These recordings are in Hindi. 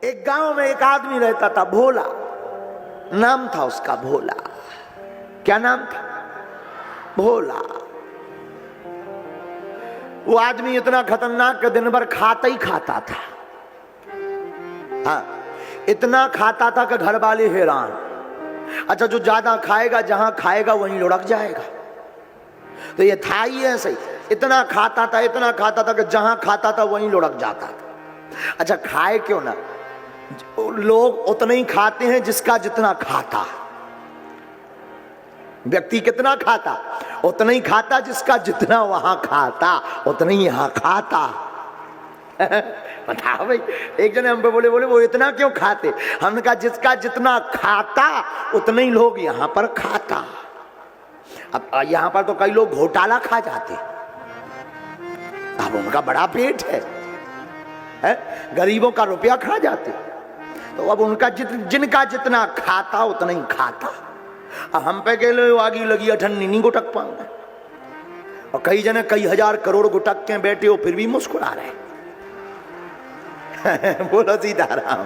एक गांव में एक आदमी रहता था, भोला नाम था उसका। भोला, क्या नाम था? भोला। वो आदमी इतना खतरनाक कि दिन भर खाता ही खाता था। हाँ, इतना खाता था कि घर वाले हैरान। अच्छा, जो ज्यादा खाएगा, जहां खाएगा वहीं लुढ़क जाएगा। तो ये था ही ऐसे ही, इतना खाता था, इतना खाता था कि जहां खाता था वहीं लुढ़क जाता था। अच्छा, खाए क्यों ना? लोग उतना ही खाते हैं जिसका जितना खाता। व्यक्ति कितना खाता? उतना ही खाता जिसका जितना वहां खाता, उतना ही यहां खाता। बताओ भाई। एक जने हम पे बोले वो इतना क्यों खाते? हमने कहा जिसका जितना खाता उतना ही लोग यहां पर खाता। अब यहां पर तो कई लोग घोटाला खा जाते, अब उनका बड़ा पेट है? गरीबों का रुपया खा जाते। तो अब उनका जिनका जितना खाता उतना ही खाता। अब हम पे कह लो आगी लगी अठन्नी नहीं गुटक पाऊंगा, और कई जने कई हजार करोड़ गुटक के बैठे हो फिर भी मुस्कुरा रहे। बोलो सीताराम,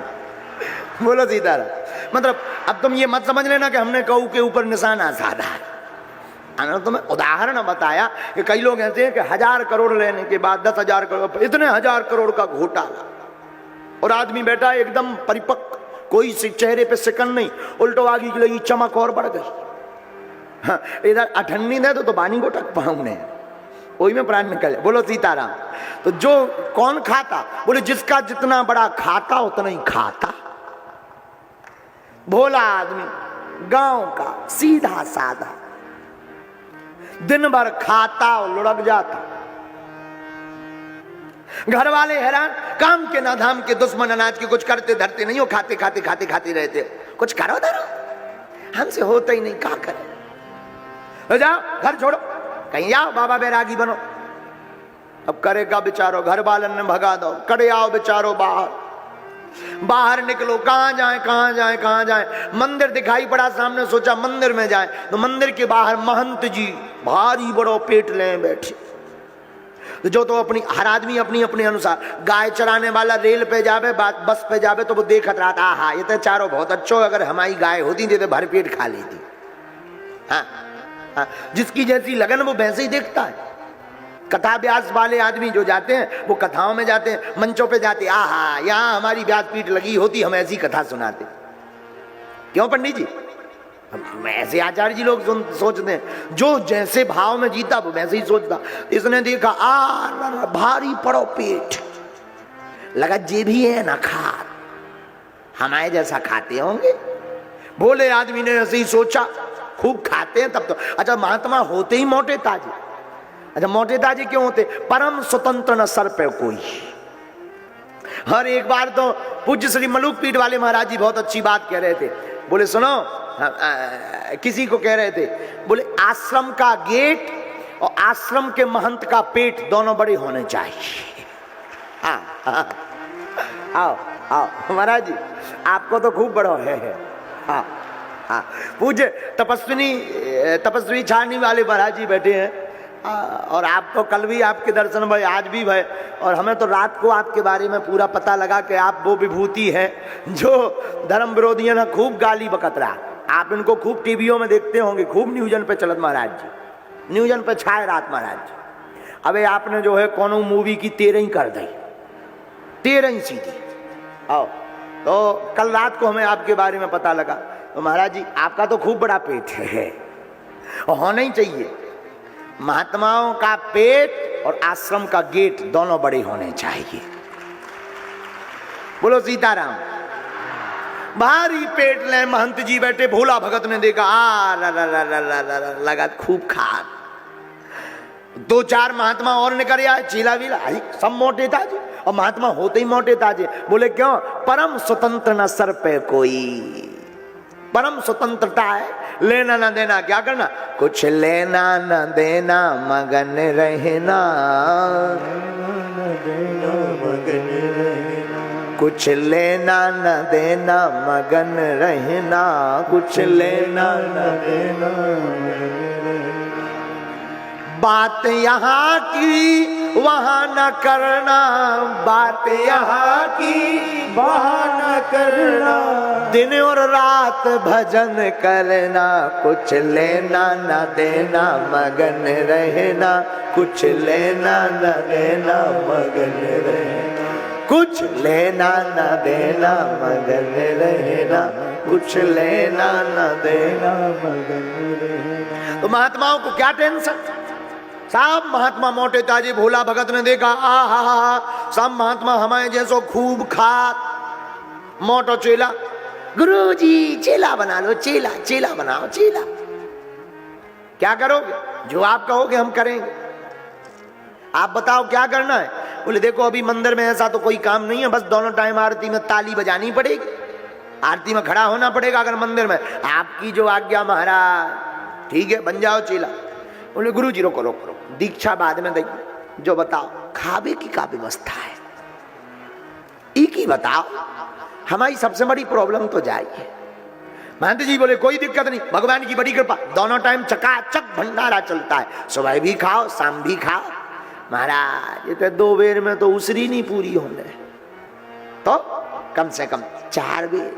बोलो सीताराम। मतलब अब तुम ये मत समझ लेना कि हमने कऊ के ऊपर निशाना साधा है। मैंने तुम्हें उदाहरण बताया कि कई लोग ऐसे हैं कि 1000 करोड़ लेने के बाद 10,000 करोड़, इतने 1000 करोड़ का घोटाला, और आदमी बैठा एकदम परिपक्व, कोई चेहरे पे सिकन नहीं, उल्टो आगे की लगी चमक और बढ़ गई। हाँ, इधर अठन्नी दे तो बानी को टक पाऊंगे, वही में प्राण निकले। बोलो सीताराम। तो जो कौन खाता? बोले जिसका जितना बड़ा खाता उतना ही खाता। भोला आदमी, गांव का, सीधा साधा, दिन भर खाता और लुढ़क जाता। घर वाले हैरान, काम के ना धाम के, दुश्मन अनाज के, कुछ करते धरते नहीं हो, खाते खाते खाते खाते रहते हो। कुछ करो धरो, हमसे होता ही नहीं, क्या करें? तो जाओ, घर छोड़ो, कहीं जाओ, बाबा बैरागी बनो। अब करेगा बेचारो, घर वालन ने भगा दो, करे आओ बेचारो बाहर। बाहर निकलो, कहां जाए कहां जाए कहां जाए? मंदिर दिखाई पड़ा सामने, सोचा मंदिर में जाए, तो मंदिर के बाहर महंत जी भारी बड़ो पेट ले बैठे। जो तो अपनी, हर आदमी अपनी अपने अनुसार, गाय चराने वाला रेल पे जावे, बस पे जावे, तो वो देखत रहा था, हाँ ये तो चारों बहुत अच्छो, अगर हमारी गाय होती थी तो भर पेट खा लेती। हाँ, हाँ, जिसकी जैसी लगन वो वैसे ही देखता है। कथा व्यास वाले आदमी जो जाते हैं वो कथाओं में जाते हैं, मंचों पे जाते, आहा यहाँ हमारी व्यास पीठ लगी होती, हम ऐसी कथा सुनाते। क्यों पंडित जी? ऐसे आचार्य जी लोग सोचते हैं, जो जैसे भाव में जीता वो वैसे ही सोचता। इसने देखा भारी पड़ो पेट, लगा जे भी है ना खा, हमारे जैसा खाते होंगे। भोले आदमी ने ऐसे ही सोचा, खूब खाते हैं तब तो। अच्छा, महात्मा होते ही मोटे ताजे। अच्छा, मोटे ताजे क्यों होते? परम स्वतंत्र न सर पे कोई। हर एक बार तो पूज्य श्री मलुक पीठ वाले महाराज जी बहुत अच्छी बात कह रहे थे। बोले सुनो, किसी को कह रहे थे, बोले आश्रम का गेट और आश्रम के महंत का पेट दोनों बड़े होने चाहिए। हाँ, आओ आओ महाराज जी, आपको तो खूब बड़ा है। हाँ हाँ, पूज्य तपस्वी छानी वाले महाराज जी बैठे हैं, और आप तो कल भी आपके दर्शन भय, आज भी भय, और हमें तो रात को आपके बारे में पूरा पता लगा कि आप वो विभूति है जो धर्म विरोधियों ने खूब गाली बकत रहा। आप इनको खूब टीवियों में देखते होंगे, खूब न्यूजन पे चलत महाराज जी, न्यूजन पे छाए रात महाराज जी। अबे आपने जो है कोनो मूवी की 13 ही कर दी, 13 ही सीधी। आओ, तो कल रात को हमें आपके बारे में पता लगा। तो महाराज जी आपका तो खूब बड़ा पेट है, और होना ही चाहिए। महात्माओं का पेट और आश्रम का गेट दोनों बड़े होने चाहिए। बोलो सीताराम। भारी पेट ले महंत जी बैठे, भोला भगत ने देखा, लगा खूब खा। 2-4 महात्मा और निकल आए, चीला वीला, सब मोटे ताजे, और महात्मा होते ही मोटे ताजे। बोले क्यों? परम स्वतंत्र न सर पे कोई। परम स्वतंत्रता है, लेना ना देना। क्या करना? कुछ लेना न देना, मगन रहना, कुछ लेना न देना, मगन रहना, कुछ लेना न देना। बात यहाँ की वहाँ न करना, बात यहाँ की वहाँ न करना, दिन और रात भजन करना, कुछ लेना न देना मगन रहना, कुछ लेना न देना मगन रहना, कुछ लेना न देना मगन रहना, कुछ लेना न देना मगन रहना। तो महात्माओं को क्या टेंशन? सब महात्मा मोटे ताजे भोला भगत ने देखा, आहा सब महात्मा हमारे जैसो खूब खात मोटो चेला, गुरुजी चेला बना लो, चेला चेला बनाओ चेला। क्या करोगे? जो आप कहोगे हम करेंगे। आप बताओ क्या करना है? बोले देखो अभी मंदिर में ऐसा तो कोई काम नहीं है, बस दोनों टाइम आरती में ताली बजानी पड़ेगी, आरती में खड़ा होना पड़ेगा अगर मंदिर में। आपकी जो आज्ञा महाराज। ठीक है बन जाओ चेला। बोले गुरुजी रोको रोको रोको, दीक्षा बाद में देंगे, जो बताओ खावे की क्या व्यवस्था है, एक ही बताओ, हमारी सबसे बड़ी प्रॉब्लम तो जाएगी। महंत जी बोले कोई दिक्कत नहीं, भगवान की बड़ी कृपा, दोनों टाइम चकाचक भंडारा चलता है, सुबह भी खाओ शाम भी खाओ। महाराज ये तो 2 बेर में तो उसरी नहीं पूरी होने, तो कम से कम 4 बेर,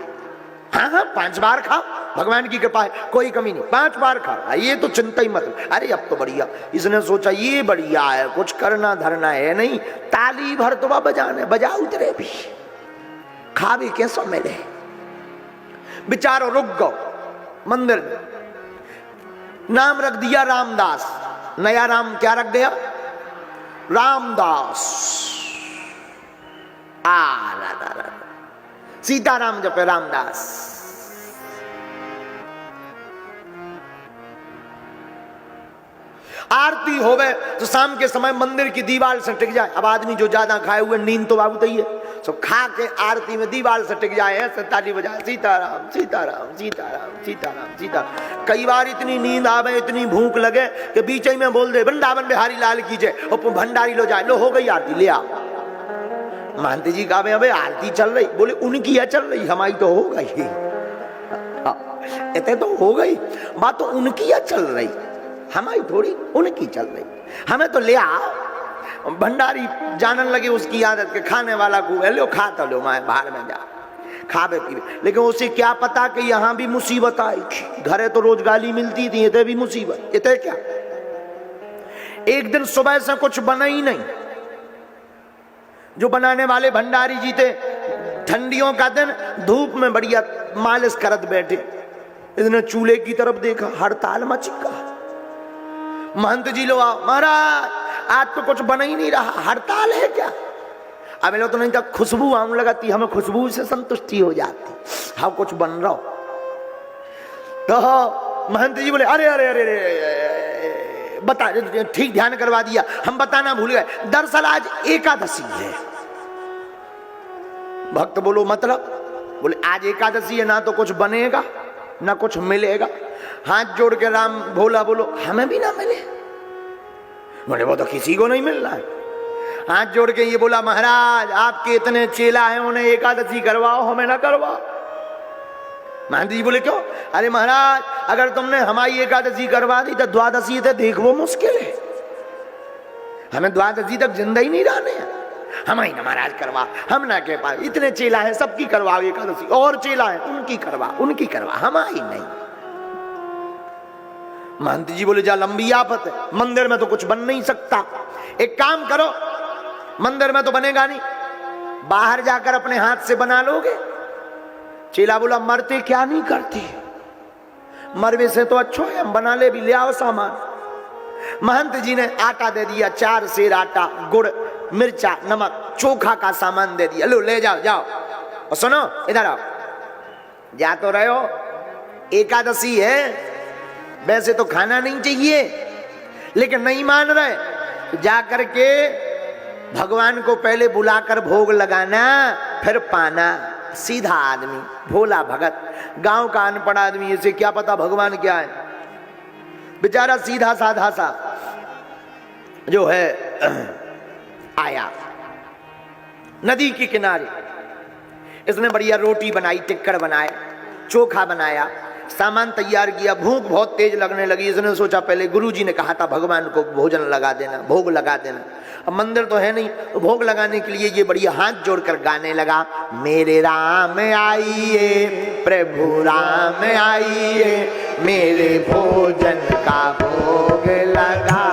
हाँ 5 बार खाओ, भगवान की कृपा है कोई कमी नहीं, 5 बार खाओ, ये तो चिंता ही मत। अरे अब तो बढ़िया, इसने सोचा ये बढ़िया है, कुछ करना धरना है नहीं, ताली भर तो बजाने बजा उतरे भी, खावे कैसो मिले। बेचारो रुक गो मंदिर में, नाम रख दिया रामदास, नया राम क्या रख दिया? रामदास। सीताराम जपे रामदास। आरती होवे तो शाम के समय मंदिर की दीवार से टिक जाए। अब आदमी जो ज्यादा खाए हुए नींद तो बाबू तई है, सो खा के आरती में दीवार से टिक जाए, ऐसे ताली बजाए सीताराम सीताराम सीताराम सीताराम सीताराम। कई बार इतनी नींद आवे, इतनी भूख लगे कि बीच में बोल दे वृंदावन बिहारी लाल की जय, और भंडारी लो जाए, लो हो गई आरती, ले आओ। महंत जी कहा अबे आरती चल रही, बोले उनकी है चल रही, हमारी तो हो गई, इतने तो हो गई बात, तो उनकी है चल रही, हमारी थोड़ी, उनकी चल रही, हमें तो ले आओ। भंडारी जानन लगे उसकी आदत के, खाने वाला को लो खा तो लो, मैं बाहर में जा खावे पीवे, लेकिन उसे क्या पता कि यहाँ भी मुसीबत आई, घरे तो रोज गाली मिलती थी, इतने भी मुसीबत, इतने क्या। एक दिन सुबह से कुछ बना ही नहीं, जो बनाने वाले भंडारी जी थे, ठंडियों का दिन धूप में बढ़िया मालिश करत बैठे, इसने चूल्हे की तरफ देखा, हड़ताल मच गया। महंत जी लो आओ, महाराज आज तो कुछ बना ही नहीं रहा, हड़ताल है क्या? अब लोग तो नहीं था, खुशबू आने लगाती, हमें खुशबू से संतुष्टि हो जाती, हाँ कुछ बन रहा हो। तो महंत जी बोले अरे अरे अरे अरे बता, ठीक ध्यान करवा दिया, हम बताना भूल गए, दरअसल आज एकादशी है। भक्त बोलो मतलब? बोले आज एकादशी है, ना तो कुछ बनेगा ना कुछ मिलेगा। हाथ जोड़ के राम भोला बोलो हमें भी ना मिले। बोले वो तो किसी को नहीं मिल रहा है। हाथ जोड़ के ये बोला महाराज आपके इतने चेला हैं, उन्हें एकादशी करवाओ, हमें ना करवाओ। महंत जी बोले क्यों? अरे महाराज अगर तुमने हमारी एकादशी करवा दी तो द्वादशी तक देखो मुश्किल है, हमें द्वादशी तक जिंदा ही नहीं रहने हैं, हमारी ना महाराज करवा, हम ना कह पाए, इतने चेला हैं सबकी करवाओ एकादशी, और चेला है उनकी करवा हमारी नहीं। महंत जी बोले जा लंबी आफत है, मंदिर में तो कुछ बन नहीं सकता, एक काम करो मंदिर में तो बनेगा नहीं, बाहर जाकर अपने हाथ से बना लोगे। चेला बोला मरते क्या नहीं करते, मरवे से तो अच्छा है, हम बना ले भी, ले आओ सामान। महंत जी ने आटा दे दिया, 4 सेर आटा, गुड़, मिर्चा, नमक, चोखा का सामान दे दिया, लो ले जाओ जाओ। और सुनो इधर आओ, जा तो रहे हो एकादशी है, वैसे तो खाना नहीं चाहिए लेकिन नहीं मान रहे, तो जा करके भगवान को पहले बुलाकर भोग लगाना फिर पाना। सीधा आदमी, भोला भगत, गांव का अनपढ़ आदमी, इसे क्या पता भगवान क्या है, बेचारा सीधा साधा सा जो है आया नदी के किनारे। इसने बढ़िया रोटी बनाई, टिक्कड़ बनाया, चोखा बनाया, सामान तैयार किया, भूख बहुत तेज लगने लगी। इसने सोचा पहले गुरुजी ने कहा था भगवान को भोजन लगा देना, भोग लगा देना। अब मंदिर तो है नहीं, तो भोग लगाने के लिए ये बढ़िया हाथ जोड़कर गाने लगा, मेरे राम आइए प्रभु राम आइए, मेरे भोजन का भोग लगा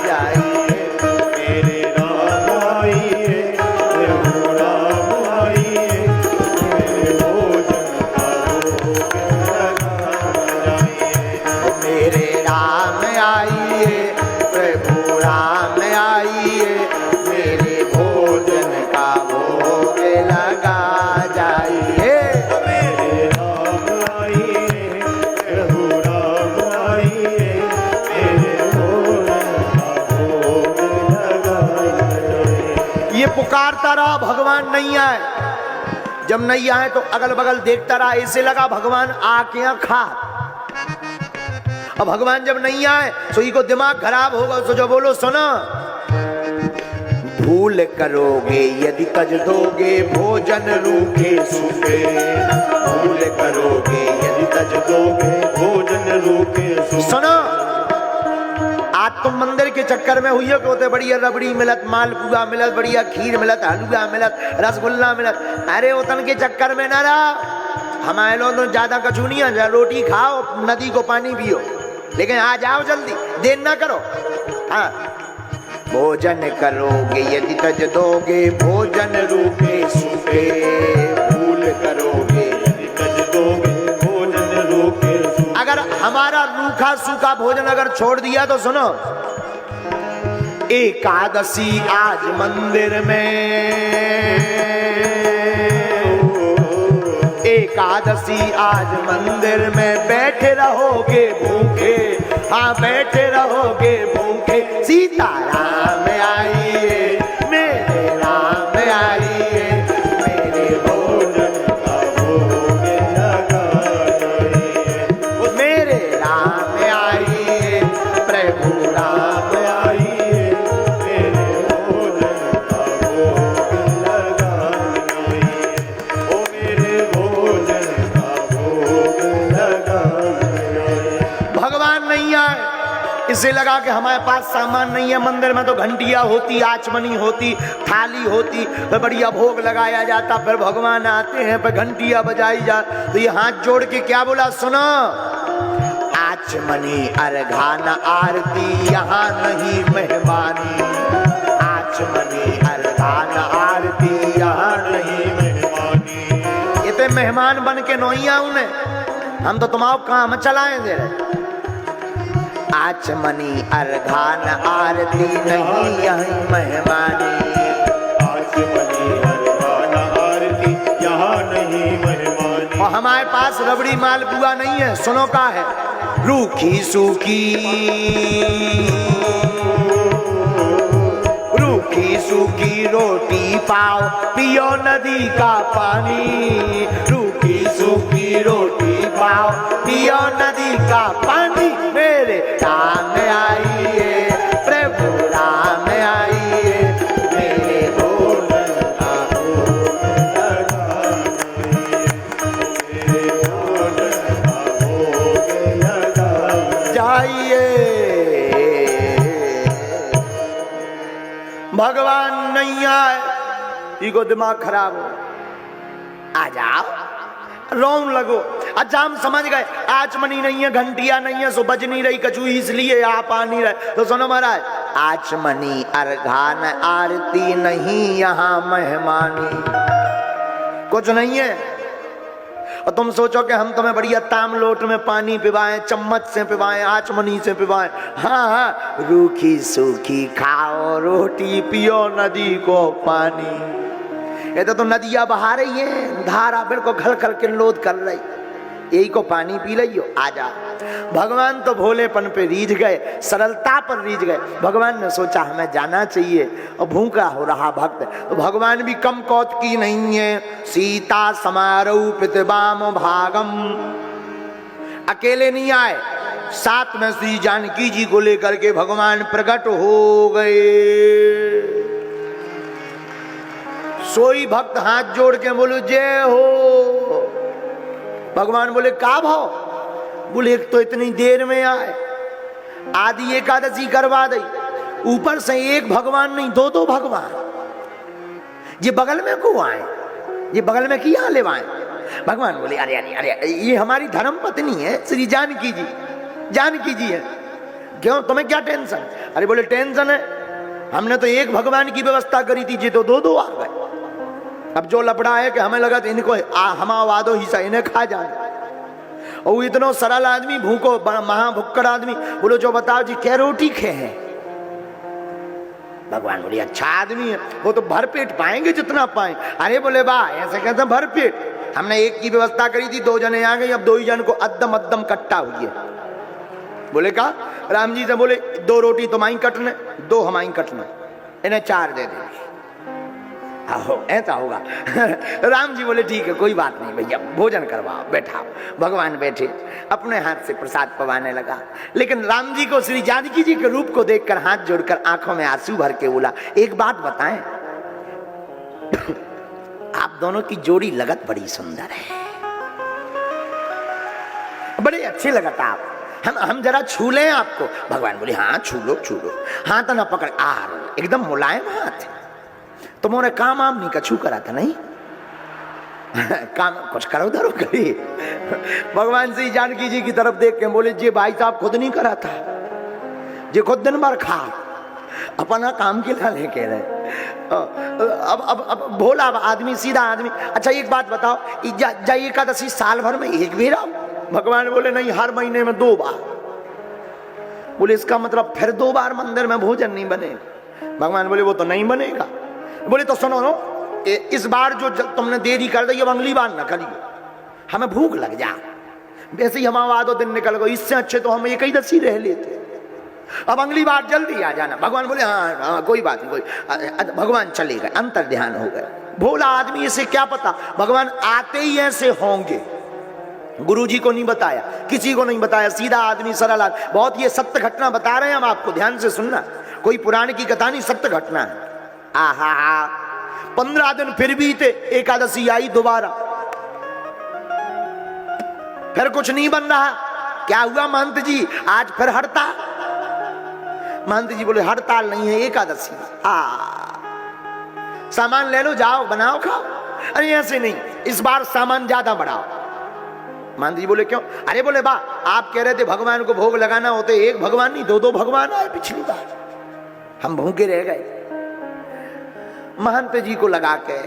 जाइए। मेरे राम आइए प्रभु राम आइए, मेरे भोजन का भोग लगा जाइए। मेरे राम आइए प्रभु राम आइए, मेरे भोजन का भोग लगा जाइए। मेरे राम आइए प्रभु राम आइए, मेरे भोजन का भोग लगा जाइए। ये पुकारता रहा, भगवान नहीं आए। जब नहीं आए तो अगल बगल देखता रहा, ऐसे लगा भगवान आके यहाँ खा। अब भगवान जब नहीं आए तो इको दिमाग खराब होगा, तो जो बोलो सुना, भूल करोगे यदि तज दोगे भोजन रूखे सूखे, भूल करोगे यदि तज दोगे भोजन रूखे सूखे। सुनो, आज तुम मंदिर के चक्कर में हुई हो कि होते बढ़िया रबड़ी मिलत, मालपुआ मिलत, बढ़िया खीर मिलत, हलवा मिलत, रसगुल्ला मिलत। अरे उतन के चक्कर में ना रहा। हमारे लोग तो ज्यादा कछु नहीं है, रोटी खाओ, नदी को पानी पियो, लेकिन आ जाओ जल्दी, देर ना करो। हाँ, भोजन करोगे यदि तज दोगे भोजन रूखे सूखे, भूल करोगे यदि तज दोगे भोजन रूखे सूखे। अगर हमारा रूखा सूखा भोजन अगर छोड़ दिया तो सुनो, एकादशी आज मंदिर में, एकादशी आज मंदिर में बैठे रहोगे भूखे, हाँ बैठे रहोगे भूखे। सीताराम आइए मेरे राम आइए, मेरे भोजन का भोग लगा जाइए। मेरे राम आइए प्रभु राम आइए, मेरे भोजन का भोग लगा जाइए। ओ मेरे भोजन का भोग लगा जाइए। भगवान नहीं आए, इसे लगा कि हमारे पास सामान नहीं है। मंदिर में तो घंटिया होती, आचमनी होती, थाली होती, फिर बढ़िया भोग लगाया जाता, फिर भगवान आते हैं, फिर घंटिया बजाई जा। तो ये हाथ जोड़ के क्या बोला सुनो, आचमनी अर्घान आरती यहाँ नहीं मेहमानी, आचमनी अर्घान आरती यहाँ नहीं मेहमानी। ये तो मेहमान बन के नहीं आऊं ने, हम तो तुम्हारा काम चलाएं दे रहे। आचमनी अर्घान आरती नहीं यही मेहमानी, आचमनी अर्घान आरती यहाँ नहीं मेहमानी। और हमारे पास रबड़ी मालपुआ नहीं है। सुनो का है, रूखी सूखी, रूखी सूखी रोटी पाओ, पियो नदी का पानी, रूखी सूखी रोटी पाओ, पियो नदी का पानी। मेरे राम आइए प्रभु राम आइए, मेरे भोजन का भोग लगा जाइए। मेरे भोजन का भोग लगा जाइए। भगवान नहीं आए, इको दिमाग खराब हो, आ जाओ, रोन लगो। अच्छा हम समझ गए आचमनी नहीं है, घंटिया नहीं है, सो बज नहीं रही कचू, इसलिए आप आ नहीं रहे। तो सुनो महाराज, आचमनी अर्घान आरती नहीं यहाँ मेहमानी, कुछ नहीं है। और तुम सोचो कि हम तुम्हें बढ़िया ताम लोट में पानी पिवाएं, चम्मच से पिवाएं, आचमनी से पिवाएं। हाँ हाँ, रूखी सूखी खाओ रोटी, पियो नदी को पानी। ये तो नदियां बहा रही है, धारा बिल्कुल खल खल किल्लोद कर रही, यही को पानी पी रही हो, आ जा। भगवान तो भोलेपन पे रीझ गए, सरलता पर रीझ गए। भगवान ने सोचा हमें जाना चाहिए, और भूखा हो रहा भक्त, तो भगवान भी कम कौत की नहीं है। सीता समारोपित वाम भागम, अकेले नहीं आए, साथ में श्री जानकी जी को लेकर के भगवान प्रकट हो गए। सोई भक्त हाथ जोड़ के बोलो जय हो। भगवान बोले का भाव, बोले एक तो इतनी देर में आए, आदि एकादशी करवा दी, ऊपर से एक भगवान नहीं दो दो भगवान। ये बगल में को आए, ये बगल में किया ले आए। भगवान बोले अरे अरे अरे ये हमारी धर्म पत्नी है श्री जानकी जी, जानकी जी है, क्यों तुम्हें क्या टेंशन? अरे बोले टेंशन है, हमने तो एक भगवान की व्यवस्था करी थी, ये तो दो दो आ गए। अब जो लपड़ा है कि हमें लगा तो इनको हमावादो हिस्सा इन्हें खा जाए। और इतना सरल आदमी, भूखो महाभुक्कड़ आदमी, बोलो जो बताओ जी क्या रोटी खे है? भगवान बोले अच्छा आदमी है, वो तो भर पेट पाएंगे जितना पाए। अरे बोले वाह, ऐसे कहते हैं भर पेट? हमने एक की व्यवस्था करी थी, 2 जने आ गए, अब 2 ही जन को अद्दम अद्दम कट्टा हुई है। बोले का राम जी से बोले 2 रोटी तुम्हारी कटने, 2 हमारी कटने, इन्हें 4 दे दे। आहो ऐसा होगा। राम जी बोले ठीक है कोई बात नहीं भैया, भोजन करवाओ, बैठाओ। भगवान बैठे, अपने हाथ से प्रसाद पवाने लगा। लेकिन राम जी को श्री जानकी जी के रूप को देखकर हाथ जोड़कर आंखों में आंसू भर के बोला, एक बात बताएं, आप दोनों की जोड़ी लगत बड़ी सुंदर है, बड़े अच्छे लगत आप, हम जरा छू लें आपको। भगवान बोले हाँ छू लो छू लो। हाथ ना पकड़, एकदम मुलायम हाथ। तुमने काम आम नहीं कछू करा था नहीं? काम कुछ करो धरो करी। भगवान श्री जानकी जी की तरफ देख के बोले जी भाई साहब खुद नहीं करा था, जे खुद दिन भर खा अपना काम के लिए कह रहे। अब भोला आदमी, सीधा आदमी। अच्छा एक बात बताओ, एकादशी साल भर में एक बेर आओ? भगवान बोले नहीं, हर महीने में 2 बार। बोले इसका मतलब फिर 2 बार मंदिर में भोजन नहीं बनेगा? भगवान बोले वो तो नहीं बनेगा। बोले तो सुनो नो, इस बार जो तुमने देरी कर दी अब अगली बार न करिए, हमें भूख लग जा। वैसे ही हमारा आधो दिन निकल गए, इससे अच्छे तो हम एकादशी रह लेते, अब अगली बार जल्दी आ जाना। भगवान बोले हाँ हाँ कोई बात नहीं, कोई। भगवान चले गए, अंतर ध्यान हो गए। भोला आदमी इसे क्या पता, भगवान आते ही ऐसे होंगे। गुरु जी को नहीं बताया, किसी को नहीं बताया, सीधा आदमी सरल आदमी। बहुत ये सत्य घटना बता रहे हैं हम आपको, ध्यान से सुनना, कोई पुराण की कथा नहीं, सत्य घटना है। आहा 15 दिन फिर बीते, एकादशी आई दोबारा, फिर कुछ नहीं बन रहा। क्या हुआ महंत जी, आज फिर हड़ताल? महंत जी बोले हड़ताल नहीं है, एकादशी। सामान ले लो, जाओ बनाओ खाओ। अरे ऐसे नहीं, इस बार सामान ज्यादा बढ़ाओ। महंत जी बोले क्यों? अरे बोले बा आप कह रहे थे भगवान को भोग लगाना होते, एक भगवान नहीं 2-2 भगवान आए पिछली बार, हम भूखे रह गए। महंत जी को लगा के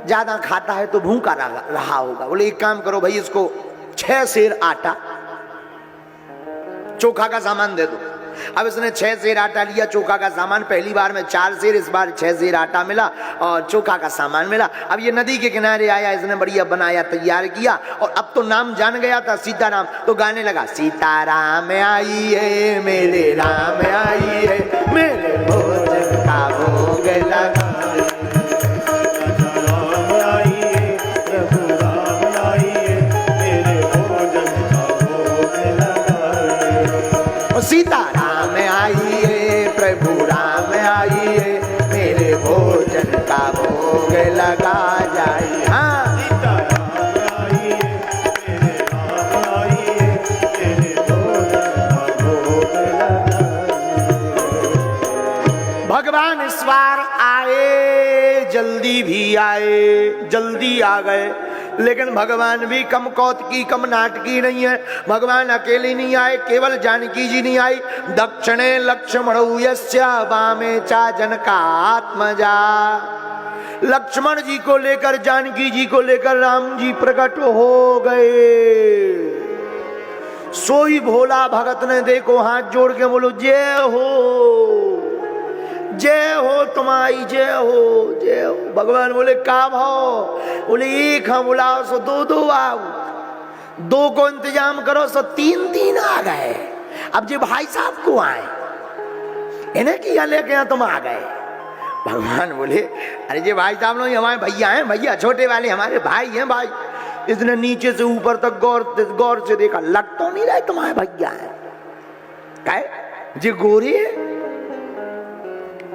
ज्यादा खाता है तो भूखा रहा होगा। बोले एक काम करो भाई, इसको 6 सेर आटा चोखा का सामान दे दो। अब इसने 6 सेर आटा लिया, चोखा का सामान। पहली बार में 4 सेर, इस बार 6 सेर आटा मिला और चोखा का सामान मिला। अब ये नदी के किनारे आया, इसने बढ़िया बनाया, तैयार किया, और अब तो नाम जान गया था सीताराम, तो गाने लगा, सीताराम आई है मेरे राम आई है, मेरे भोजन का भोग लगा। सीताराम आई है, प्रभु राम आई है, मेरे भोजन का भोग लगा जाए। हाँ सीताराम आई है, मेरे राम आई है, मेरे भोजन का भोग लगा। भगवान इस बार आए, जल्दी भी आए, जल्दी आ गए। लेकिन भगवान भी कम कौतकी, कम नाटकी नहीं है। भगवान अकेले नहीं आए, केवल जानकी जी नहीं आई। दक्षिणे लक्ष्मण यस्या वामे चा जनकात्मजा। लक्ष्मण जी को लेकर, जानकी जी को लेकर राम जी प्रकट हो गए। सोई भोला भगत ने देखो हाथ जोड़ के बोलो जय हो, जय हो तुम्हारी, जय हो जय हो। भगवान बोले का भाव? बोले एक हम बुलाओ सो 2-2 आओ, 2 को इंतजाम करो सो 3-3 आ गए। अब जो भाई साहब को आए, इन्हें किया लेके यहाँ तुम आ गए। भगवान बोले अरे ये भाई साहब लोग हमारे भैया हैं, भैया छोटे वाले हमारे भाई हैं भाई। इसने नीचे से ऊपर तक गौर से देखा, लग तो नहीं रहे तुम्हारे भैया हैं। क्या ये गोरी है,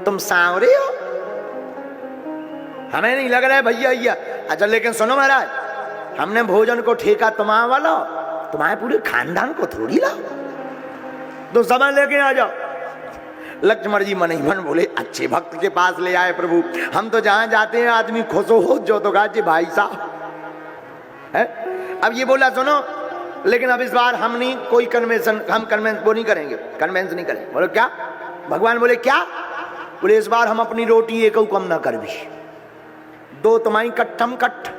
तुम सांवरे हो, हमें नहीं लग रहा है भैया भैया। अच्छा लेकिन सुनो महाराज, हमने भोजन को ठेका तुम्हारा वाला, तुम्हारे पूरे खानदान को थोड़ी लाओ, तो सामान लेके आ जाओ। लक्ष्मण जी मन ही मन बोले अच्छे भक्त के पास ले आए प्रभु, हम तो जहां जाते हैं आदमी खुश हो जो तो कहा भाई साहब है। अब ये बोला सुनो, लेकिन अब इस बार हम नहीं कोई कन्वेंशन, हम कन्वेंस वो नहीं करेंगे, कन्वेंस नहीं करेंगे। बोले क्या? भगवान बोले क्या? बोले इस बार हम अपनी रोटी एक कम ना कर भी, 2 तुम्हारी कट्ठम कट्ठ,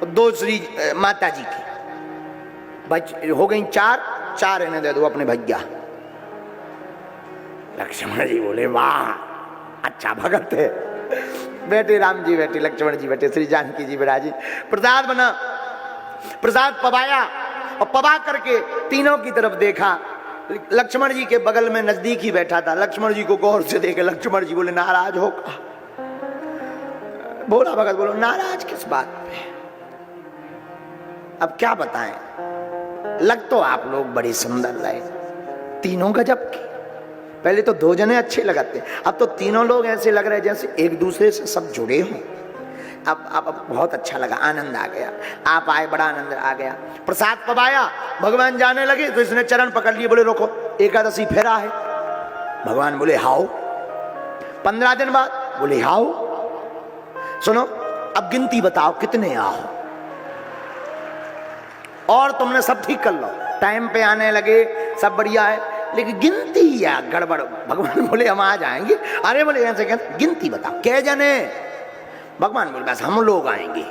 2 श्री माता जी की, बच हो गई 4 इन्हें दे दो अपने भैया। लक्ष्मण जी बोले वाह अच्छा भगत है। बेटे राम जी बैठे, लक्ष्मण जी बैठे, श्री जानकी जी विराजी, प्रसाद बना, प्रसाद पवाया और पवा करके तीनों की तरफ देखा। लक्ष्मण जी के बगल में नजदीक ही बैठा था, लक्ष्मण जी को गौर से देखे लक्ष्मण जी बोले नाराज हो? बोला भगत बोलो नाराज किस बात पे? अब क्या बताएं, लग तो आप लोग बड़ी सुंदर रहे, तीनों गजब की। पहले तो 2 जने अच्छे लगाते, अब तो तीनों लोग ऐसे लग रहे जैसे एक दूसरे से सब जुड़े हों। अब बहुत अच्छा लगा, आनंद आ गया, आप आए बड़ा आनंद आ गया। प्रसाद पवाया, भगवान जाने लगे तो इसने चरण पकड़ लिए, बोले रोको एकादशी फेरा है। भगवान बोले हाओ। 15 दिन बाद बोले हाओ। सुनो अब गिनती बताओ कितने आओ, और तुमने सब ठीक कर लो, टाइम पे आने लगे सब बढ़िया है, लेकिन गिनती या गड़बड़। भगवान बोले हम आ जाएंगे। अरे बोले ऐसे कहते गिनती बताओ कै जने? भगवान बोले बस हम लोग आएंगे।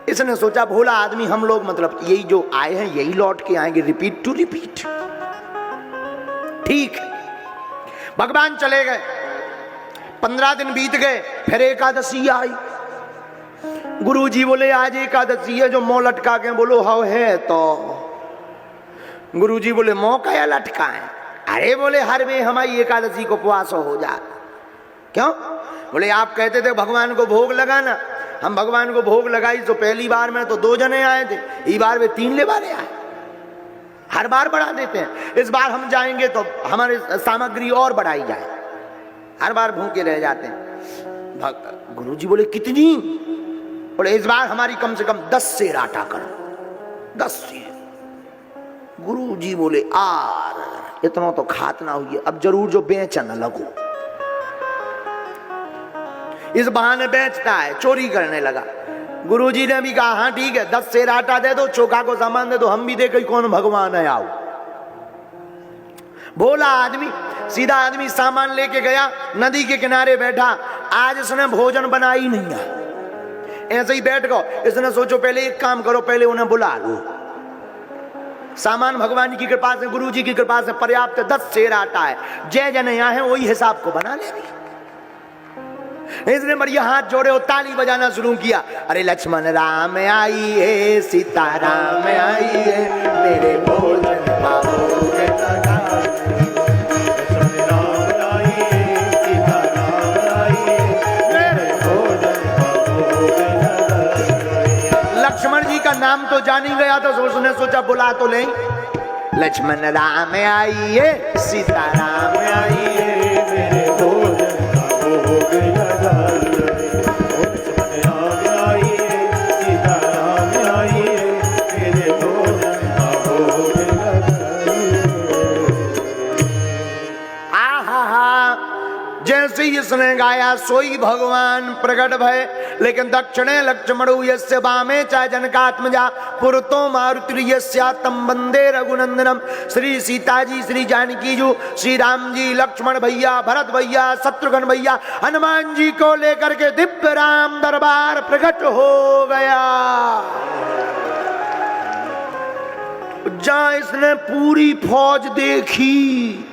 इसने सोचा भोला आदमी हम लोग मतलब यही जो आए हैं यही लौट के आएंगे, रिपीट टू रिपीट। ठीक, भगवान चले गए, 15 दिन बीत गए, फिर एकादशी आई। गुरुजी बोले आज एकादशी है, जो मुंह लटका के बोलो हाउ है तो। गुरुजी बोले मौका या लटका है? अरे बोले हर में हमारी एकादशी को उपवास हो जा। क्यों? बोले आप कहते थे भगवान को भोग लगाना, हम भगवान को भोग लगाई तो पहली बार में तो 2 जने आए थे, इस बार वे 3 ले वाले आए, हर बार बढ़ा देते हैं। इस बार हम जाएंगे तो हमारी सामग्री और बढ़ाई जाए, हर बार भूखे रह जाते हैं। गुरुजी बोले कितनी? बोले इस बार हमारी कम से कम 10 सेर आटा करो, 10 सेर। गुरुजी बोले आर इतना तो खात ना हुई, अब जरूर जो बेच न लगो। इस बहाने बेचता है, चोरी करने लगा। गुरुजी ने भी कहा हाँ ठीक है 10 सेर आटा दे दो, चोखा को सामान दे दो, हम भी देखे कौन भगवान है आओ। भोला आदमी, सीधा आदमी सामान लेके गया, नदी के किनारे बैठा। आज इसने भोजन बनाई नहीं है, ऐसे ही बैठ गो। इसने सोचो पहले एक काम करो, पहले उन्हें बुला लो। सामान भगवान की कृपा से, गुरु जी की कृपा से पर्याप्त 10 सेर आटा है, जय जन यहाँ है वही हिसाब को बना ले। इसने बढ़िया हाथ जोड़े और ताली बजाना शुरू किया। अरे लक्ष्मण राम आई है, सीता राम आई है, मेरे भोजन का भोग लगा। लक्ष्मण राम आई है, सीता राम आई है, मेरे भोजन का भोग लगा। लक्ष्मण जी का नाम तो जान ही गया, तो उसने सोचा बुला तो ले। लक्ष्मण राम आई है, सीता राम आई है, मेरे भोजन का भोग लगा। इसने गाया सोई भगवान प्रकट भय, लेकिन दक्षिणे लक्ष्मणु यस्य वामे च जनकात्मजा पुरतो मारुति यस्यातम वंदे रघुनंदनम। श्री सीता जी, श्री जानकी जी, श्री राम जी, लक्ष्मण भैया, भरत भैया, शत्रुघ्न भैया, हनुमान जी को लेकर के दिव्य राम दरबार प्रकट हो गया। जहां इसने पूरी फौज देखी,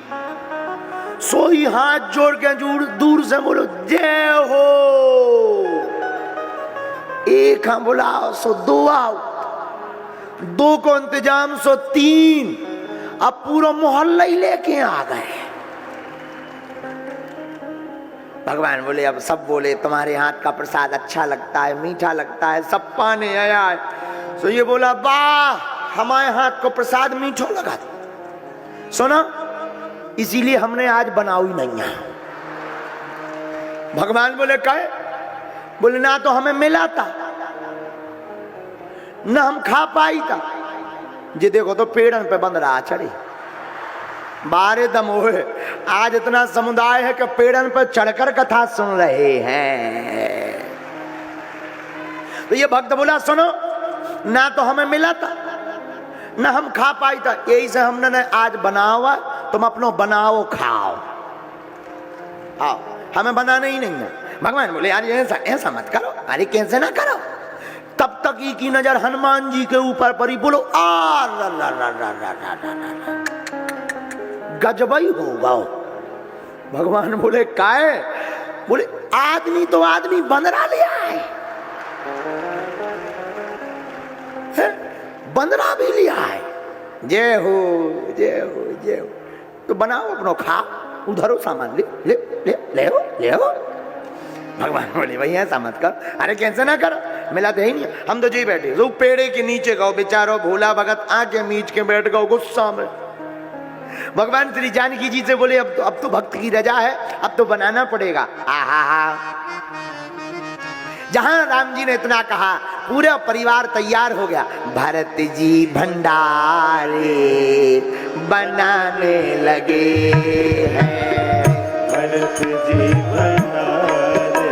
सोई हाथ जोड़ के दूर से बोलो जय हो। एक हम बुलाओ सो 2 आओ, 2 को इंतजाम सो 3, अब पूरा मोहल्ला ही लेके आ गए। भगवान बोले अब सब बोले तुम्हारे हाथ का प्रसाद अच्छा लगता है, मीठा लगता है, सब पाने आया है। तो ये बोला वाह हमारे हाथ को प्रसाद मीठो लगा। सुना इसीलिए हमने आज बनाऊ ही नहीं है। भगवान बोले कहे? बोले ना तो हमें मिला था, ना हम खा पाई था, जी देखो तो पेड़न पे बंद रहा चढ़ी, बारे दम हुए। आज इतना समुदाय है कि पेड़न पर चढ़कर कथा सुन रहे हैं। तो ये भक्त बोला सुनो, ना तो हमें मिला था ना हम खा पाई था, यही से हमने आज बनावा, तुम अपनो बनाओ खाओ, आओ, हमें बनाना ही नहीं है। भगवान बोले यार ऐसा मत करो, अरे कैसे ना करो। तब तक की नजर हनुमान जी के ऊपर पड़ी, बोलो गजबई होगा। भगवान बोले काहे? बोले आदमी तो आदमी बंदरा ले आए, बंदरा भी लिया है। जय हो जय हो जय हो। तो बनाओ अपनो खाओ, उधरो सामान ले ले ले ले हो ले हो। भगवान बोले भाई ऐसा मत कर। अरे कैसे ना कर, मिला तो ही नहीं, हम तो जी बैठे तो पेड़े के नीचे गो, बेचारो भोला भगत आके मीच के बैठ गो गुस्सा में। भगवान श्री जानकी जी से बोले अब तो भक्त की रजा है, अब तो बनाना पड़ेगा। आहा, जहां राम जी ने इतना कहा पूरा परिवार तैयार हो गया। भरत जी भंडारे बनाने लगे हैं, भरत जी भंडारे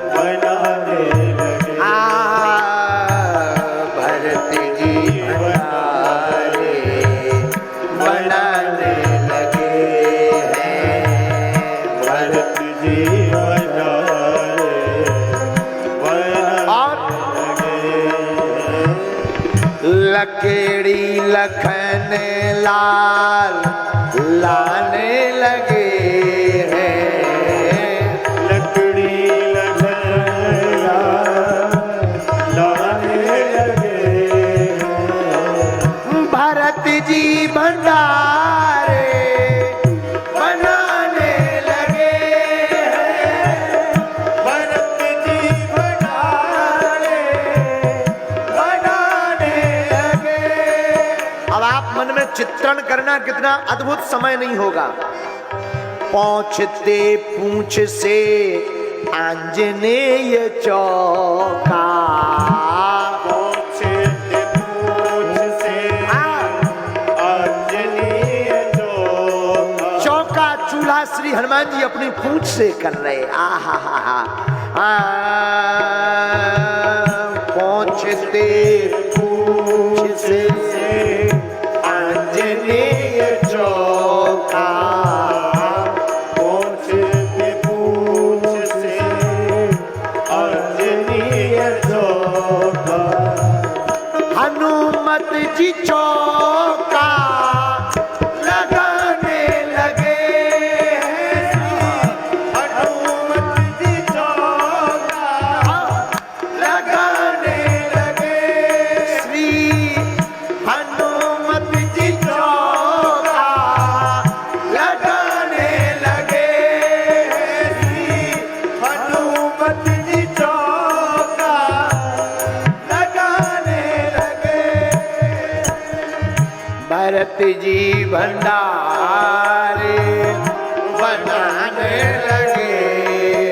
बनाने लगे। भरत जी भंडारे बनाने लगे हैं, भरत जी भंडारे लकेड़ी लखन लाल लाने लगे हैं, लकड़ी लखन लाने लगे हैं। भरत जी भंडारे बनाने लगे हैं, भरत जी भंडारे बनाने लगे। अब आप मन में चित्रण करना, कितना अद्भुत समय नहीं होगा। पहुंचते पूंछ से आंजनेय चौका, पहुंचते पूंछ से आंजनेय चौका चूल्हा श्री हनुमान जी अपनी पूंछ से कर रहे। आहा हा हा, पहुंचते पूंछ से आंजनेय चौका, पहुंचते पूंछ से आंजनेय चौका। हनुमत जी चौका लगाने लगे हैं, हनुमत जी चौका लगाने लगे। श्री हनुमत जी चौका लगाने लगे, श्री हनुमत जी चौका लगाने लगे। भरत जी भंडारे बनाने लगे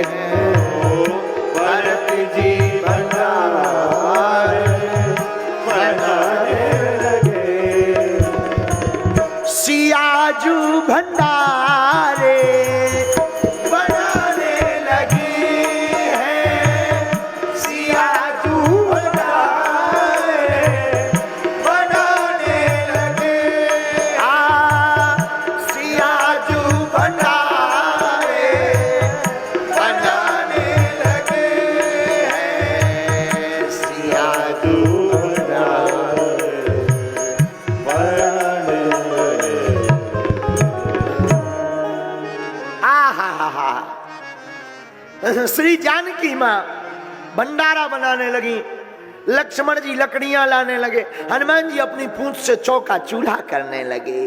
हैं, भरत जी भंडारे बनाने लगे। सियाजू भंडारे बनाने लगी है, सियाजू भंडारे बनाने लगे। सियाजू भंडारे बनाने लगे हैं, सियाजू भंडारे बनाने लगे। श्री जानकी माँ भंडारा बनाने लगी, लक्ष्मण जी लकड़ियां लाने लगे, हनुमान जी अपनी पूंछ से चौका चूल्हा करने लगे।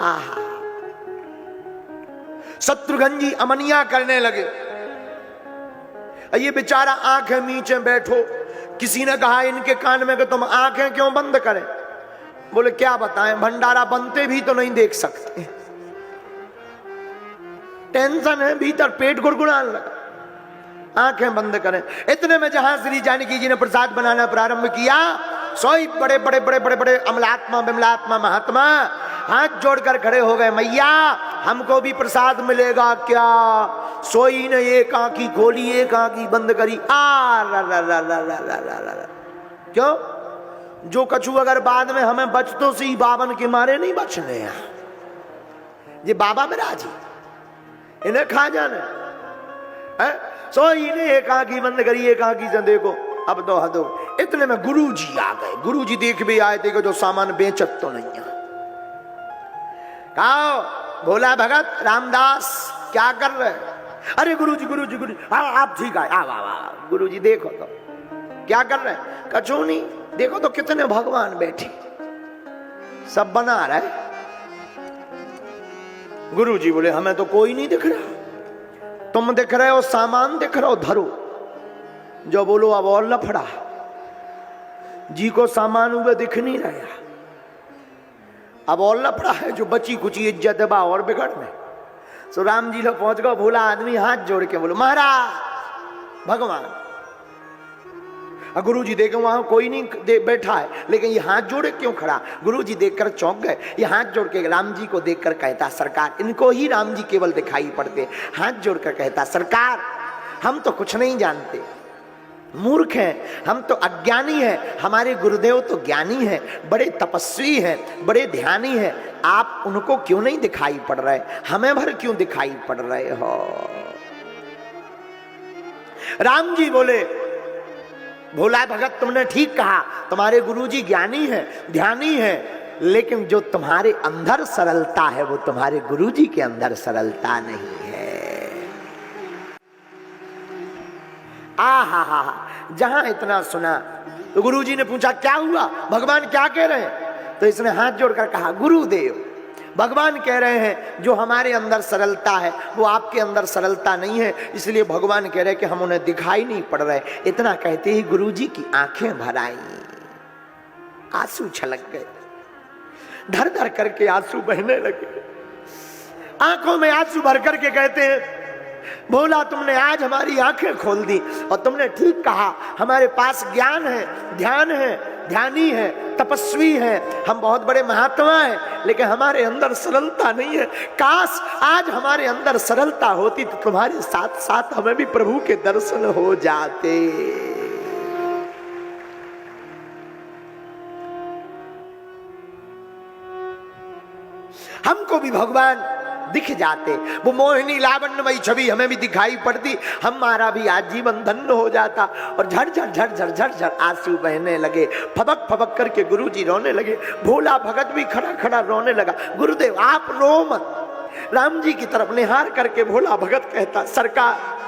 आहा, शत्रुघ्न जी अमनिया करने लगे। ये बेचारा आंखें मीचे बैठो। किसी ने कहा इनके कान में कि तुम आंखें क्यों बंद करें? बोले क्या बताएं, भंडारा बनते भी तो नहीं देख सकते, टेंशन है, भीतर पेट गुड़गुड़ाने लगा, आंखें बंद करें। इतने में जहां श्री जानकी जी ने प्रसाद बनाना प्रारंभ किया, सोई बड़े बड़े बड़े बड़े बड़े अमलात्मा विमलात्मा महात्मा हाथ जोड़कर खड़े हो गए, मैया हमको भी प्रसाद मिलेगा क्या? सोई ने एक आंखी खोली, एक आंखी बंद करी। क्यों? जो कछु अगर बाद में हमें बच तो सी, बावन के मारे नहीं बचने हैं। ये बाबा बिराजी इन्हें खा जाने है। सोई ने एक आंखी बंद करी, एक आंखी से देखो, अब तो हदो। इतने में गुरुजी आ गए। गुरुजी देख भी आए, देखो जो सामान बेचत तो नहीं है। कहो भोला भगत रामदास क्या कर रहे? अरे गुरुजी गुरुजी गुरुजी, हाँ आप ठीक है। गुरुजी देखो तो क्या कर रहे? कछु नहीं, देखो तो कितने भगवान बैठे, सब बना रहे। गुरुजी बोले हमें तो कोई नहीं दिख रहा, तुम दिख रहे हो, सामान दिख रहा हो, धरो। जो बोलो अब और लफड़ा, जी को सामान हुए दिख नहीं रहा, अब और लफड़ा है। जो बची कुची इज्जत बा और बिगड़ में। सो राम जी लोग पहुंच गए। भोला आदमी हाथ जोड़ के बोलो महाराज भगवान। गुरु जी देखे वहां कोई नहीं बैठा है, लेकिन ये हाथ जोड़े क्यों खड़ा? गुरु जी देखकर चौंक गए। ये हाथ जोड़ के राम जी को देखकर कहता, सरकार, इनको ही राम जी केवल दिखाई पड़ते। हाथ जोड़कर कहता, सरकार हम तो कुछ नहीं जानते, मूर्ख हैं, हम तो अज्ञानी हैं। हमारे गुरुदेव तो ज्ञानी हैं, बड़े तपस्वी हैं, बड़े ध्यानी हैं। आप उनको क्यों नहीं दिखाई पड़ रहे? हमें भर क्यों दिखाई पड़ रहे हो? राम जी बोले, भोला भगत तुमने ठीक कहा, तुम्हारे गुरुजी ज्ञानी हैं, ध्यानी हैं, लेकिन जो तुम्हारे अंदर सरलता है वो तुम्हारे गुरुजी के अंदर सरलता नहीं है। हा जहां इतना सुना तो गुरुजी ने पूछा क्या हुआ, भगवान क्या कह रहे हैं? तो इसने हाथ जोड़कर कहा, गुरुदेव भगवान कह रहे हैं जो हमारे अंदर सरलता है वो आपके अंदर सरलता नहीं है, इसलिए भगवान कह रहे हैं कि हम उन्हें दिखाई नहीं पड़ रहे। इतना कहते ही गुरुजी की आंखें भर आई, आंसू छलक गए, धर धर करके आंसू बहने लगे। आंखों में आंसू भर करके कहते हैं, भोला तुमने आज हमारी आंखें खोल दी, और तुमने ठीक कहा, हमारे पास ज्ञान है, ध्यान है, ध्यानी है, तपस्वी है, हम बहुत बड़े महात्मा हैं, लेकिन हमारे अंदर सरलता नहीं है। काश आज हमारे अंदर सरलता होती तो तुम्हारे साथ साथ हमें भी प्रभु के दर्शन हो जाते। हमको भी भगवान दिख जाते, वो मोहिनी लावण्यमयी छवि हमें भी दिखाई पड़ती, हमारा भी आजीवन धन्य हो जाता। और झरझर झरझर झरझर आंसू बहने लगे, फबक फबक करके गुरुजी रोने लगे। भोला भगत भी खड़ा खड़ा रोने लगा। गुरुदेव आप रो मत। राम जी की तरफ निहार करके भोला भगत कहता, सरकार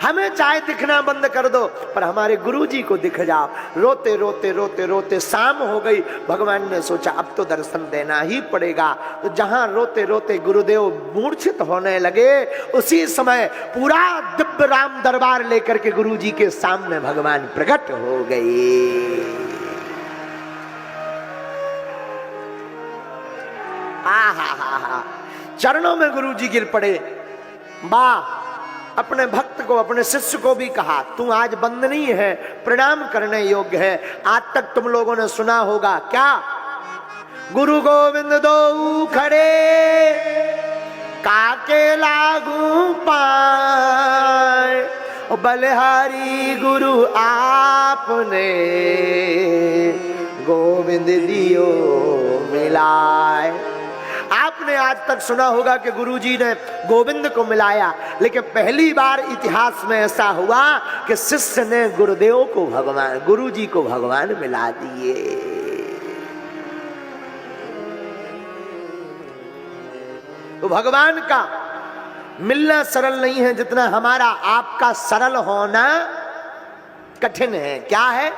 हमें चाहे दिखना बंद कर दो, पर हमारे गुरुजी को दिख जाओ। रोते रोते रोते रोते शाम हो गई। भगवान ने सोचा अब तो दर्शन देना ही पड़ेगा। तो जहां रोते रोते गुरुदेव मूर्छित होने लगे, उसी समय पूरा दिव्य राम दरबार लेकर के गुरुजी के सामने भगवान प्रकट हो गए। हा चरणों में गुरुजी गिर पड़े। वाह, अपने भक्त को, अपने शिष्य को भी कहा, तू आज वंदनीय है, प्रणाम करने योग्य है। आज तक तुम लोगों ने सुना होगा क्या, गुरु गोविंद दो खड़े काके लागू पाए, बलिहारी गुरु आपने गोविंद दियो मिलाए। आपने आज तक सुना होगा कि गुरुजी ने गोविंद को मिलाया, लेकिन पहली बार इतिहास में ऐसा हुआ कि शिष्य ने गुरुदेव को भगवान, गुरुजी को भगवान मिला दिए। तो भगवान का मिलना सरल नहीं है जितना हमारा आपका सरल होना कठिन है। क्या है?